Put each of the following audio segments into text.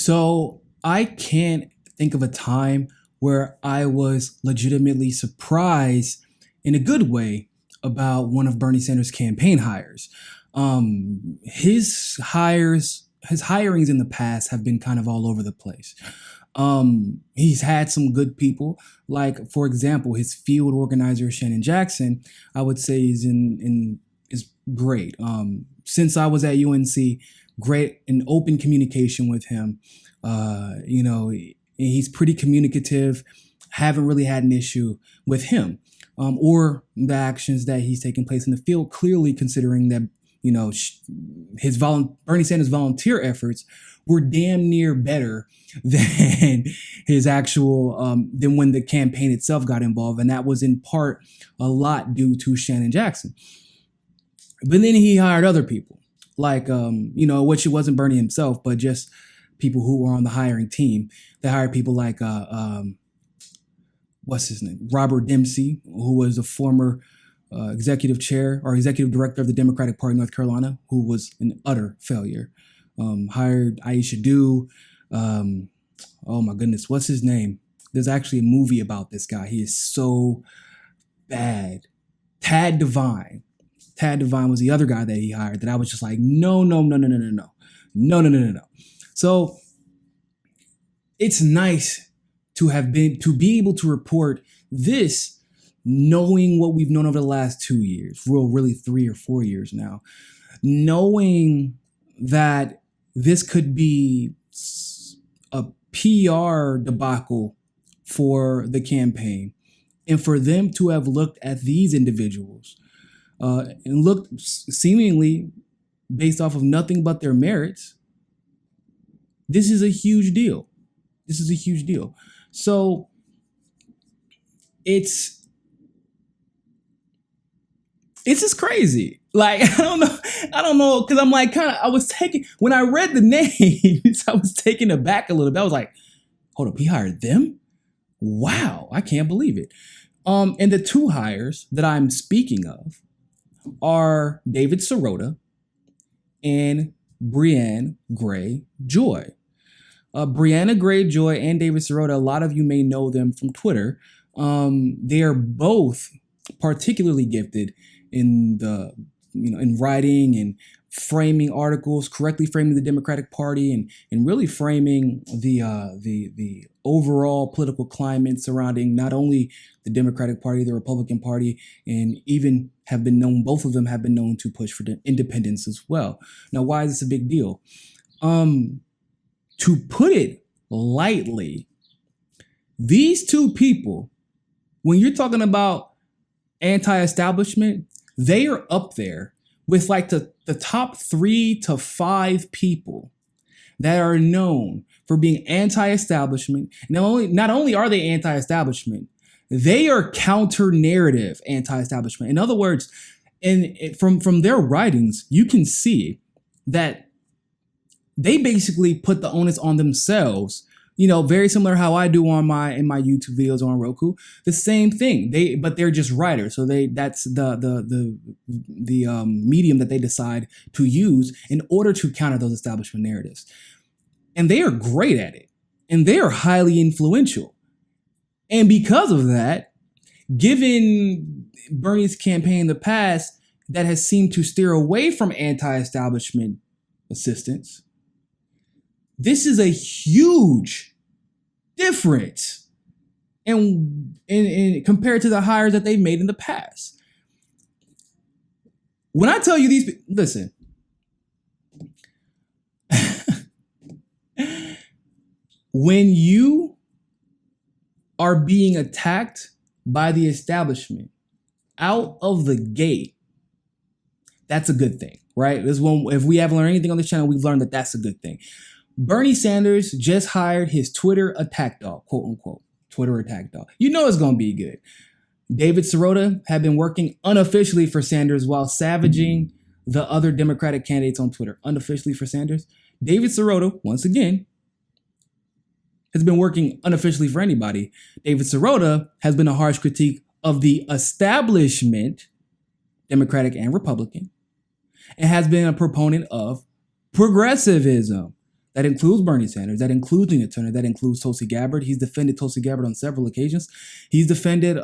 So I can't think of a time where I was legitimately surprised in a good way about one of Bernie Sanders' campaign hires. His hirings in the past have been kind of all over the place. He's had some good people, like for example, his field organizer Shannon Jackson. I would say is great. Since I was at UNC, great in open communication with him. He's pretty communicative. Haven't really had an issue with him or the actions that he's taking place in the field. Clearly, considering that Bernie Sanders' volunteer efforts were damn near better than his actual than when the campaign itself got involved, and that was in part a lot due to Shannon Jackson. But then he hired other people, like which it wasn't Bernie himself, but just people who were on the hiring team. They hired people like what's his name, Robert Dempsey, who was a former executive chair or executive director of the Democratic Party of North Carolina, who was an utter failure. Hired Aisha Dew. Oh my goodness, what's his name? There's actually a movie about this guy. He is so bad. Tad Devine. Tad Devine was the other guy that he hired that I was just like, no. So it's nice to be able to report this, knowing what we've known over the last 2 years, really 3 or 4 years now, knowing that this could be a PR debacle for the campaign, and for them to have looked at these individuals and looked seemingly based off of nothing but their merits. This is a huge deal. So it's just crazy. Like, I don't know, because I'm like, when I read the names, I was taken aback a little bit. I was like, hold up, he hired them? Wow, I can't believe it. And the two hires that I'm speaking of are David Sirota and Brianna Gray Joy. Brianna Gray Joy and David Sirota, a lot of you may know them from Twitter. They are both particularly gifted in in writing and framing articles, correctly framing the Democratic Party, and really framing the overall political climate surrounding not only the Democratic Party, the Republican Party, and even both of them have been known to push for independence as well. Now, why is this a big deal? To put it lightly, these two people, when you're talking about anti-establishment, they are up there with like the top 3 to 5 people that are known for being anti-establishment. Not only are they anti-establishment, they are counter-narrative anti-establishment. In other words, from their writings, you can see that they basically put the onus on themselves. Very similar how I do in my YouTube videos on Roku. The same thing. But they're just writers, so that's the medium that they decide to use in order to counter those establishment narratives. And they are great at it, and they are highly influential. And because of that, given Bernie's campaign in the past that has seemed to steer away from anti-establishment assistance, this is a huge difference and compared to the hires that they've made in the past. When I tell you listen, when you are being attacked by the establishment out of the gate, that's a good thing, right? If we haven't learned anything on this channel, we've learned that that's a good thing. Bernie Sanders just hired his Twitter attack dog, quote unquote, Twitter attack dog. It's going to be good. David Sirota had been working unofficially for Sanders while savaging the other Democratic candidates on Twitter. Unofficially for Sanders. David Sirota, once again, has been working unofficially for anybody. David Sirota has been a harsh critique of the establishment, Democratic and Republican, and has been a proponent of progressivism. That includes Bernie Sanders. That includes Tina Turner. That includes Tulsi Gabbard. He's defended Tulsi Gabbard on several occasions. He's defended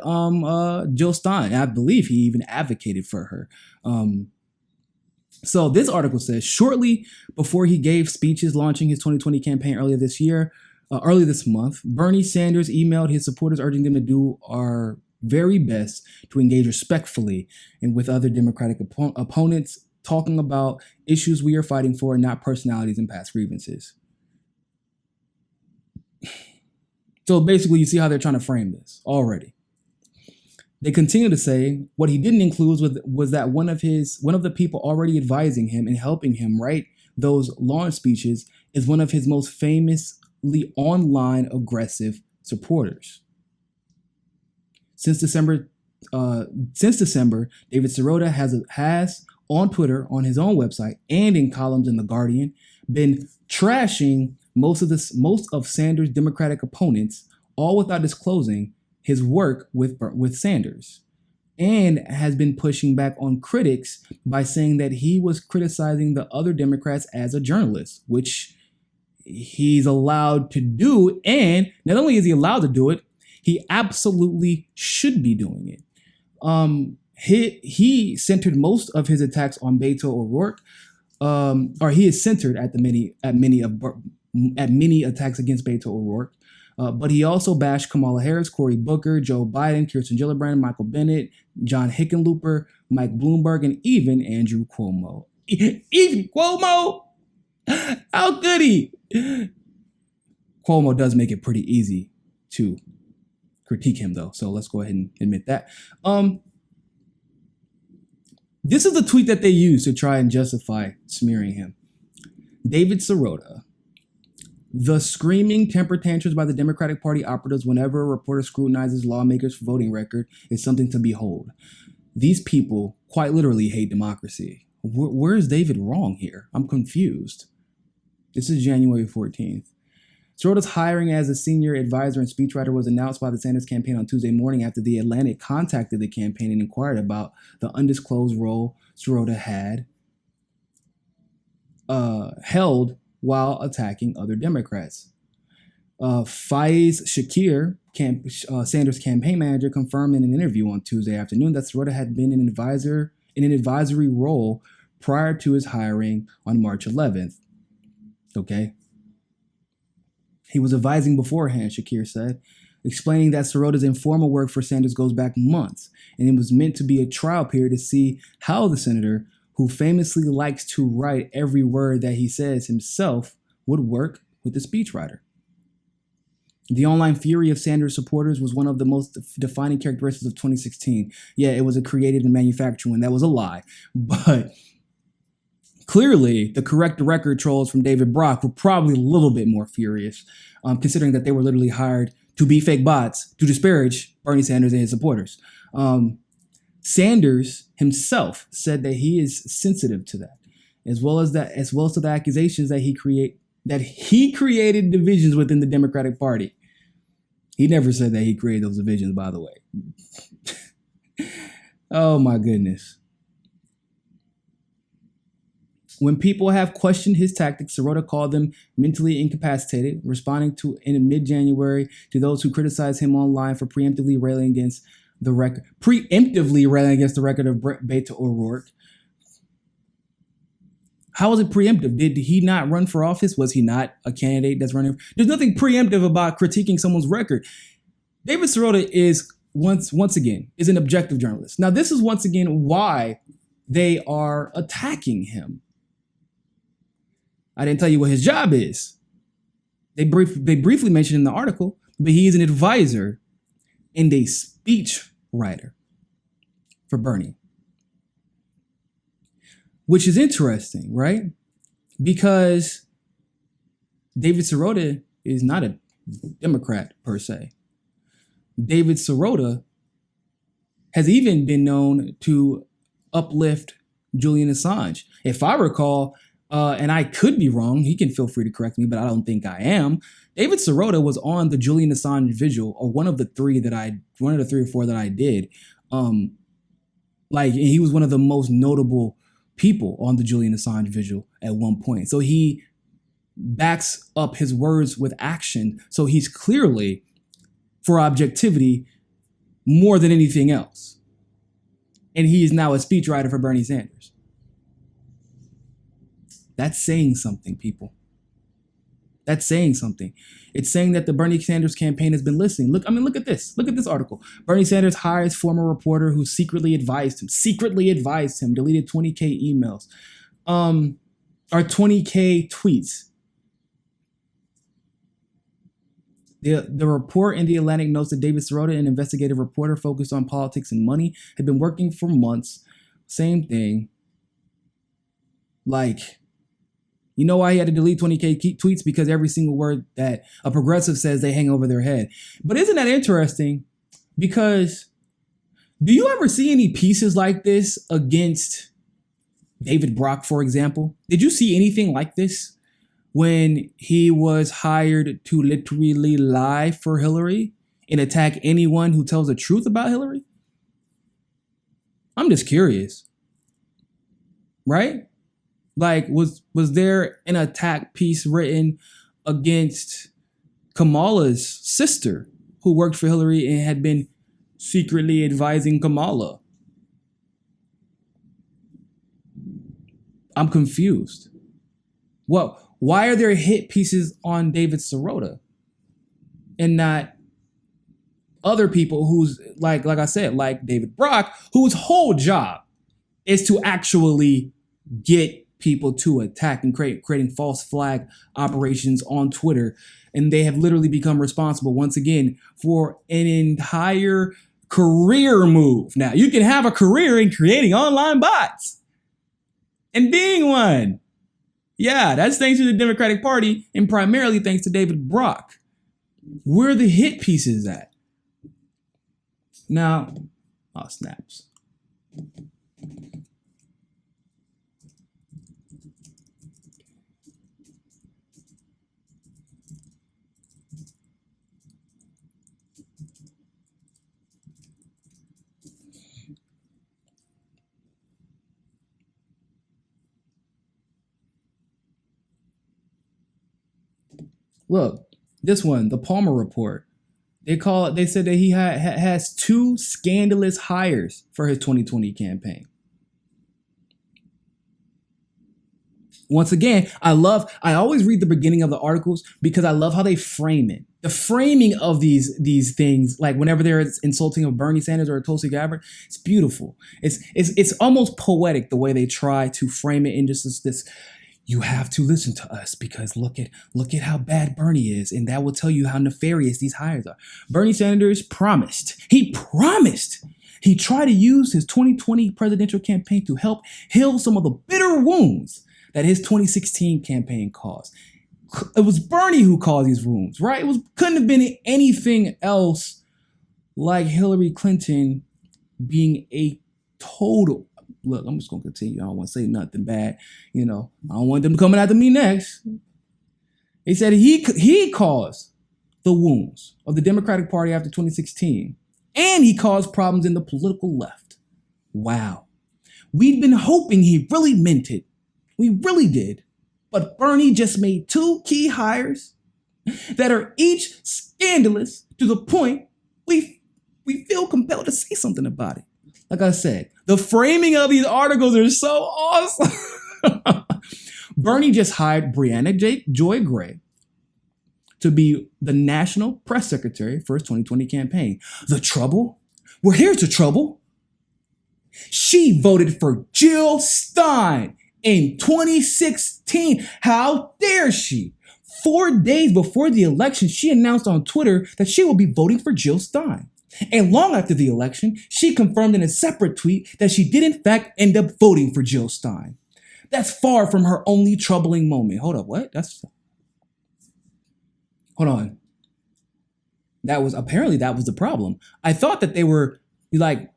Jill Stein. I believe he even advocated for her. So this article says, shortly before he gave speeches launching his 2020 campaign early this month, Bernie Sanders emailed his supporters urging them to do our very best to engage respectfully and with other Democratic opponents, talking about issues we are fighting for and not personalities and past grievances. So basically, you see how they're trying to frame this already. They continue to say what he didn't include was that one of the people already advising him and helping him write those launch speeches is one of his most famously online aggressive supporters. Since December, David Sirota has on Twitter, on his own website, and in columns in The Guardian, been trashing most of Sanders' Democratic opponents, all without disclosing his work with Sanders, and has been pushing back on critics by saying that he was criticizing the other Democrats as a journalist, which he's allowed to do. And not only is he allowed to do it, he absolutely should be doing it. He centered most of his attacks on Beto O'Rourke, or he is centered at many attacks against Beto O'Rourke. But he also bashed Kamala Harris, Cory Booker, Joe Biden, Kirsten Gillibrand, Michael Bennet, John Hickenlooper, Mike Bloomberg, and even Andrew Cuomo. Even Cuomo? How could he? Cuomo does make it pretty easy to critique him, though. So let's go ahead and admit that. This is the tweet that they use to try and justify smearing him. David Sirota. The screaming temper tantrums by the Democratic Party operatives whenever a reporter scrutinizes lawmakers' voting record is something to behold. These people quite literally hate democracy. Where is David wrong here? I'm confused. This is January 14th. Sirota's hiring as a senior advisor and speechwriter was announced by the Sanders campaign on Tuesday morning after The Atlantic contacted the campaign and inquired about the undisclosed role Sirota had held while attacking other Democrats. Faiz Shakir, Sanders' campaign manager, confirmed in an interview on Tuesday afternoon that Sirota had been an advisory role prior to his hiring on March 11th. Okay. He was advising beforehand, Shakir said, explaining that Sirota's informal work for Sanders goes back months, and it was meant to be a trial period to see how the senator, who famously likes to write every word that he says himself, would work with the speechwriter. The online fury of Sanders supporters was one of the most defining characteristics of 2016. Yeah, it was a created and manufactured one. That was a lie. But clearly, the correct record trolls from David Brock were probably a little bit more furious, considering that they were literally hired to be fake bots to disparage Bernie Sanders and his supporters. Sanders himself said that he is sensitive to that, as well as to the accusations that he created divisions within the Democratic Party. He never said that he created those divisions, by the way. Oh my goodness. When people have questioned his tactics, Sirota called them mentally incapacitated, responding in mid-January to those who criticized him online for preemptively railing against the record of Beto O'Rourke. How was it preemptive? Did he not run for office? Was he not a candidate that's running? There's nothing preemptive about critiquing someone's record. David Sirota is once again an objective journalist. Now, this is once again why they are attacking him. I didn't tell you what his job is. They briefly mentioned in the article, but he is an advisor and a speech writer for Bernie. Which is interesting, right? Because David Sirota is not a Democrat per se. David Sirota has even been known to uplift Julian Assange. If I recall, and I could be wrong, he can feel free to correct me, but I don't think I am. David Sirota was on the Julian Assange vigil, or one of the three or four that I did. And he was one of the most notable people on the Julian Assange vigil at one point. So he backs up his words with action. So he's clearly for objectivity more than anything else. And he is now a speechwriter for Bernie Sanders. That's saying something, people. That's saying something. It's saying that the Bernie Sanders campaign has been listening. Look at this. Look at this article. Bernie Sanders hires former reporter who secretly advised him, deleted 20K emails, or 20K tweets. The report in The Atlantic notes that David Sirota, an investigative reporter focused on politics and money, had been working for months. Same thing. Like, you know why he had to delete 20K tweets? Because every single word that a progressive says, they hang over their head. But isn't that interesting? Because do you ever see any pieces like this against David Brock, for example? Did you see anything like this when he was hired to literally lie for Hillary and attack anyone who tells the truth about Hillary? I'm just curious, right? Like, was there an attack piece written against Kamala's sister who worked for Hillary and had been secretly advising Kamala? I'm confused. Why are there hit pieces on David Sirota and not other people who's like I said, like David Brock, whose whole job is to actually get people to attack and creating false flag operations on Twitter. And they have literally become responsible once again for an entire career move. Now, you can have a career in creating online bots and being one. Yeah, that's thanks to the Democratic Party and primarily thanks to David Brock. Where are the hit pieces at? Now, snaps. Look, this one, the Palmer report. They said that he has 2 scandalous hires for his 2020 campaign. Once again, I always read the beginning of the articles because I love how they frame it. The framing of these things, like whenever they're insulting of Bernie Sanders or Tulsi Gabbard, it's beautiful. It's almost poetic the way they try to frame it in just this. You have to listen to us because look at how bad Bernie is, and that will tell you how nefarious these hires are. Bernie Sanders promised. He tried to use his 2020 presidential campaign to help heal some of the bitter wounds that his 2016 campaign caused. It was Bernie who caused these wounds, right? Couldn't have been anything else like Hillary Clinton being a total. Look, I'm just going to continue. I don't want to say nothing bad. I don't want them coming after me next. He said he caused the wounds of the Democratic Party after 2016. And he caused problems in the political left. Wow. We'd been hoping he really meant it. We really did. But Bernie just made 2 key hires that are each scandalous to the point we feel compelled to say something about it. Like I said, the framing of these articles are so awesome. Bernie just hired Brianna Joy Gray to be the national press secretary for his 2020 campaign. The trouble? Well, here's the trouble. She voted for Jill Stein in 2016. How dare she? 4 days before the election, she announced on Twitter that she will be voting for Jill Stein. And long after the election, she confirmed in a separate tweet that she did in fact end up voting for Jill Stein. That's far from her only troubling moment. Hold up, what? Hold on. That was the problem. I thought that they were like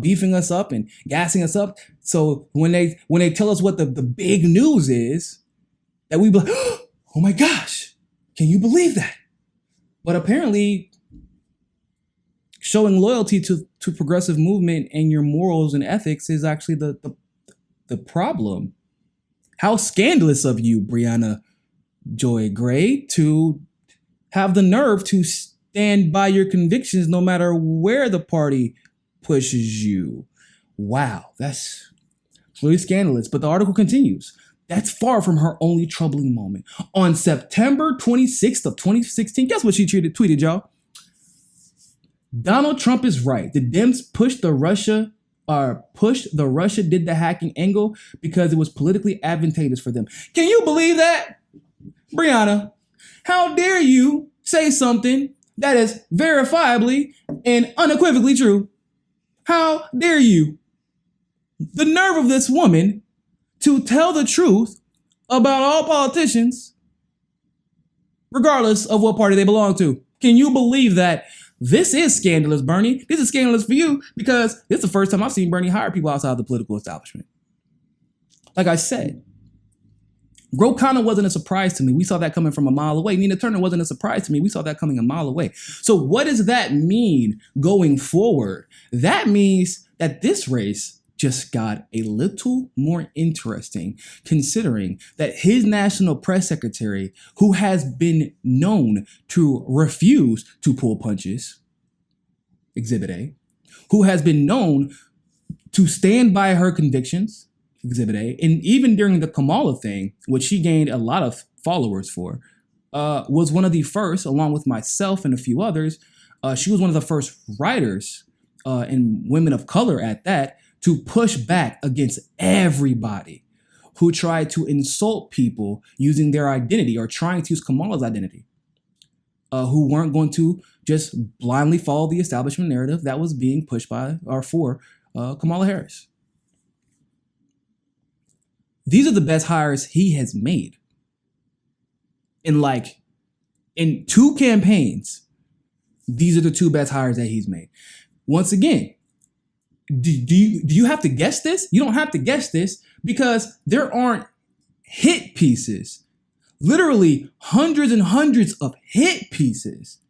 beefing us up and gassing us up. So when they tell us what the big news is, that we be like, oh my gosh, can you believe that? But apparently, showing loyalty to progressive movement and your morals and ethics is actually the problem. How scandalous of you, Brianna Joy Gray, to have the nerve to stand by your convictions no matter where the party pushes you. Wow, that's really scandalous. But the article continues. That's far from her only troubling moment. On September 26th of 2016, guess what she tweeted, y'all? Donald Trump is right. The Dems pushed the Russia did the hacking angle because it was politically advantageous for them. Can you believe that? Brianna, how dare you say something that is verifiably and unequivocally true? How dare you? The nerve of this woman to tell the truth about all politicians, regardless of what party they belong to. Can you believe that? This is scandalous, Bernie. This is scandalous for you because this is the first time I've seen Bernie hire people outside the political establishment. Like I said, Ro Khanna wasn't a surprise to me. We saw that coming from a mile away. Nina Turner wasn't a surprise to me. We saw that coming a mile away. So what does that mean going forward? That means that this race just got a little more interesting, considering that his national press secretary, who has been known to refuse to pull punches, Exhibit A, who has been known to stand by her convictions, Exhibit A, and even during the Kamala thing, which she gained a lot of followers for, was one of the first, along with myself and a few others, she was one of the first writers, and women of color at that, to push back against everybody who tried to insult people using their identity or trying to use Kamala's identity, who weren't going to just blindly follow the establishment narrative that was being pushed by or for Kamala Harris. These are the best hires he has made. In 2 campaigns, these are the 2 best hires that he's made. Once again, do you have to guess this? You don't have to guess this because there aren't hit pieces, literally hundreds and hundreds of hit pieces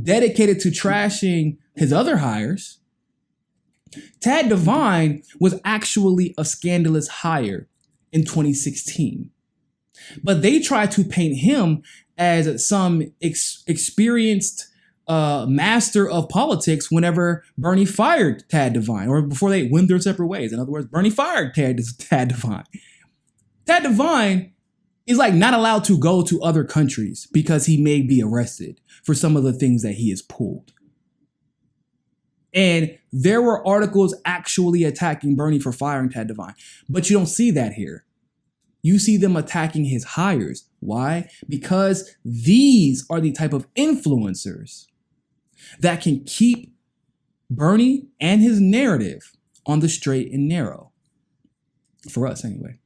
dedicated to trashing his other hires. Tad Devine was actually a scandalous hire in 2016, but they tried to paint him as some experienced master of politics whenever Bernie fired Tad Devine, or before they went their separate ways. In other words, Bernie fired Tad Devine. Tad Devine is not allowed to go to other countries because he may be arrested for some of the things that he has pulled. And there were articles actually attacking Bernie for firing Tad Devine, but you don't see that here. You see them attacking his hires. Why? Because these are the type of influencers that can keep Bernie and his narrative on the straight and narrow. For us, anyway.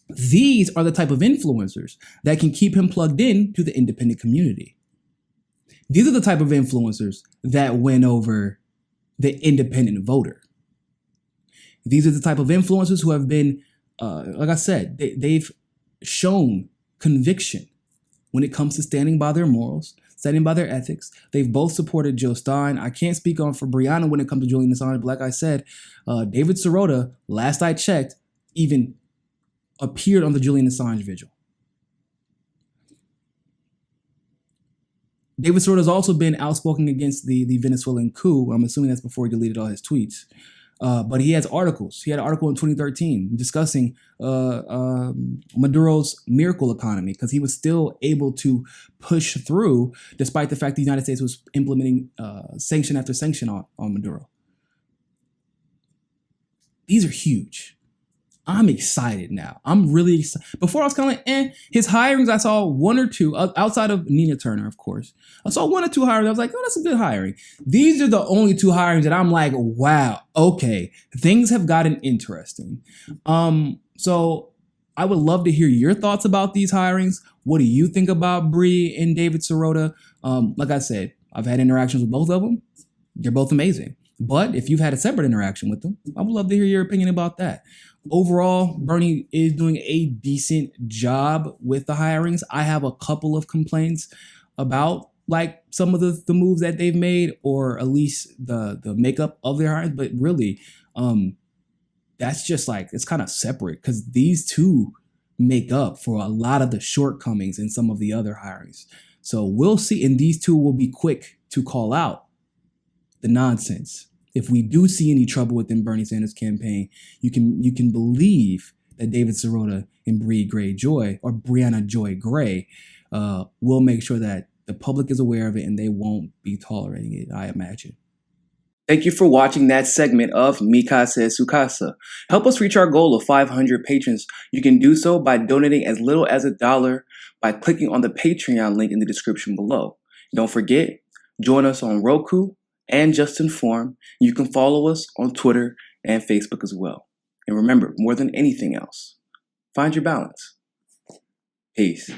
These are the type of influencers that can keep him plugged in to the independent community. These are the type of influencers that win over the independent voter. These are the type of influencers who have been, like I said, they've shown conviction when it comes to standing by their morals, standing by their ethics. They've both supported Jill Stein. I can't speak on for Brianna when it comes to Julian Assange, but like I said, David Sirota, last I checked, even appeared on the Julian Assange vigil. David Sirota has also been outspoken against the Venezuelan coup. I'm assuming that's before he deleted all his tweets. But he has articles. He had an article in 2013 discussing Maduro's miracle economy because he was still able to push through despite the fact the United States was implementing sanction after sanction on Maduro. These are huge. I'm excited now. I'm really excited. Before I was kind of like, his hirings, I saw 1 or 2, outside of Nina Turner, of course. I saw 1 or 2 hirings. I was like, oh, that's a good hiring. These are the only 2 hirings that I'm like, wow, okay, things have gotten interesting. So I would love to hear your thoughts about these hirings. What do you think about Bree and David Sirota? Like I said, I've had interactions with both of them. They're both amazing. But if you've had a separate interaction with them, I would love to hear your opinion about that. Overall, Bernie is doing a decent job with the hirings. I have a couple of complaints about some of the moves that they've made, or at least the makeup of their hirings. But really, that's just like, it's kind of separate because these two make up for a lot of the shortcomings in some of the other hirings. So we'll see, and these two will be quick to call out the nonsense. If we do see any trouble within Bernie Sanders' campaign, you can believe that David Sirota and Brianna Joy Gray will make sure that the public is aware of it and they won't be tolerating it, I imagine. Thank you for watching that segment of Mi Casa es Su Casa. Help us reach our goal of 500 patrons. You can do so by donating as little as $1 by clicking on the Patreon link in the description below. Don't forget, join us on Roku and JustNForm. You can follow us on Twitter and Facebook as well. And remember, more than anything else, find your balance. Peace.